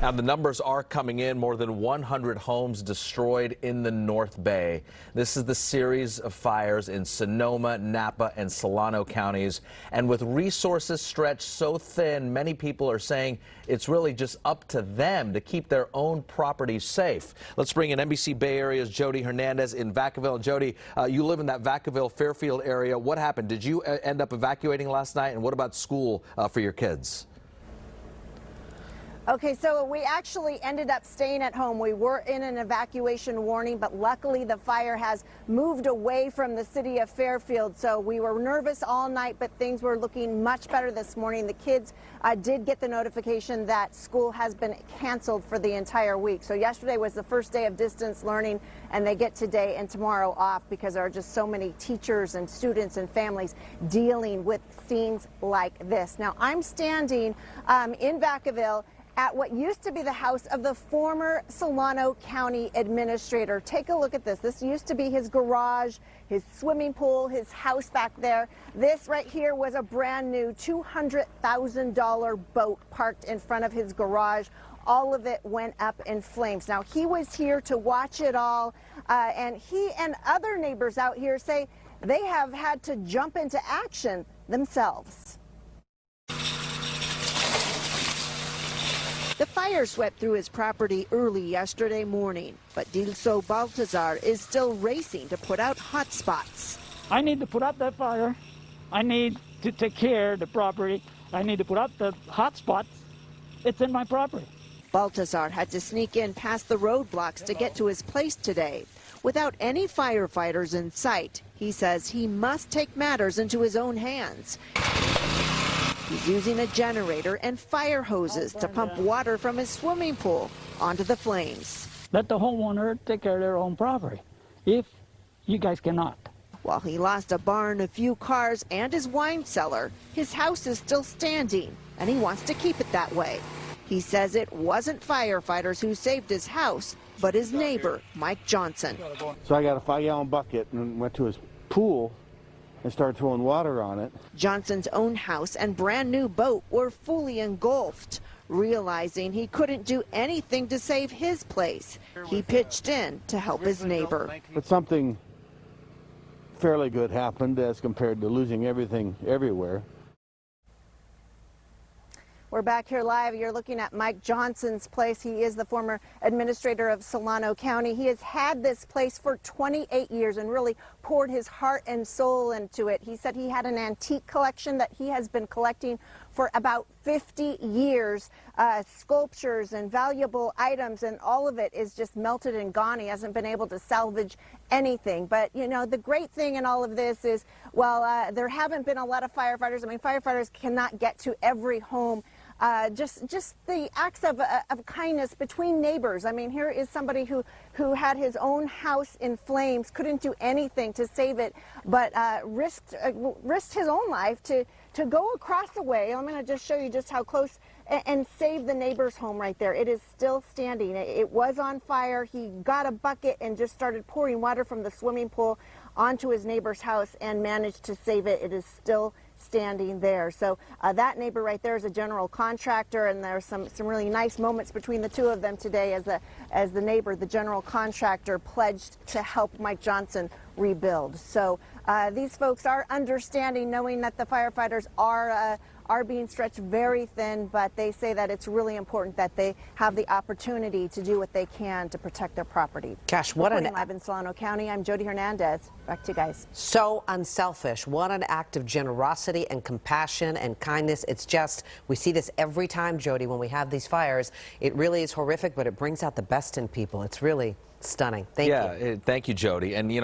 Now, the numbers are coming in. More than 100 homes destroyed in the North Bay. This is the series of fires in Sonoma, Napa, and Solano counties. And with resources stretched so thin, many people are saying it's really just up to them to keep their own properties safe. Let's bring in NBC Bay Area's Jodi Hernandez in Vacaville. Jodi, you live in that Vacaville-Fairfield area. What happened? Did you end up evacuating last night? And what about school for your kids? Okay, so we actually ended up staying at home. We were in an evacuation warning, but luckily the fire has moved away from the city of Fairfield. So we were nervous all night, but things were looking much better this morning. The kids did get the notification that school has been canceled for the entire week. So yesterday was the first day of distance learning, and they get today and tomorrow off because there are just so many teachers and students and families dealing with scenes like this. Now, I'm standing in Vacaville at what used to be the house of the former Solano County Administrator. Take a look at this. This used to be his garage, his swimming pool, his house back there. This right here was a brand new $200,000 boat parked in front of his garage. All of it went up in flames. Now, he was here to watch it all, and he and other neighbors out here say they have had to jump into action themselves. The fire swept through his property early yesterday morning, but Dilso Baltazar is still racing to put out hot spots. I need to put out that fire. I need to take care of the property. I need to put out the hot spots. It's in my property. Baltazar had to sneak in past the roadblocks to get to his place today. Without any firefighters in sight, he says he must take matters into his own hands. He's using a generator and fire hoses to pump water from his swimming pool onto the flames. Let the homeowner take care of their own property, if you guys cannot. While he lost a barn, a few cars, and his wine cellar, his house is still standing, and he wants to keep it that way. He says it wasn't firefighters who saved his house, but his neighbor, Mike Johnson. So I got a 5-gallon bucket and went to his pool and started throwing water on it. Johnson's own house and brand new boat were fully engulfed. Realizing he couldn't do anything to save his place, he pitched in to help his neighbor. But something fairly good happened as compared to losing everything everywhere. We're back here live. You're looking at Mike Johnson's place. He is the former administrator of Solano County. He has had this place for 28 years and really poured his heart and soul into it. He said he had an antique collection that he has been collecting for about 50 years, sculptures and valuable items, and all of it is just melted and gone. He hasn't been able to salvage anything. But, you know, the great thing in all of this is, well, there haven't been a lot of firefighters. I mean, firefighters cannot get to every home. Just the acts of kindness between neighbors. I mean, here is somebody who had his own house in flames, couldn't do anything to save it, but risked his own life to go across the way. I'm going to just show you just how close, and save the neighbor's home right there. It is still standing. It was on fire. He got a bucket and just started pouring water from the swimming pool onto his neighbor's house and managed to save it. It is still standing there. So that neighbor right there is a general contractor, and there's some really nice moments between the two of them today as the neighbor, the general contractor, pledged to help Mike Johnson rebuild. So these folks are understanding, knowing that the firefighters are being stretched very thin, but they say that it's really important that they have the opportunity to do what they can to protect their property. Gosh, what an... Live in Solano County, I'm Jodi Hernandez. Back to you guys. So unselfish. What an act of generosity and compassion and kindness. It's just, we see this every time, Jodi, when we have these fires. It really is horrific, but it brings out the best in people. It's really stunning. Thank you. Yeah, thank you, Jodi. And, you know,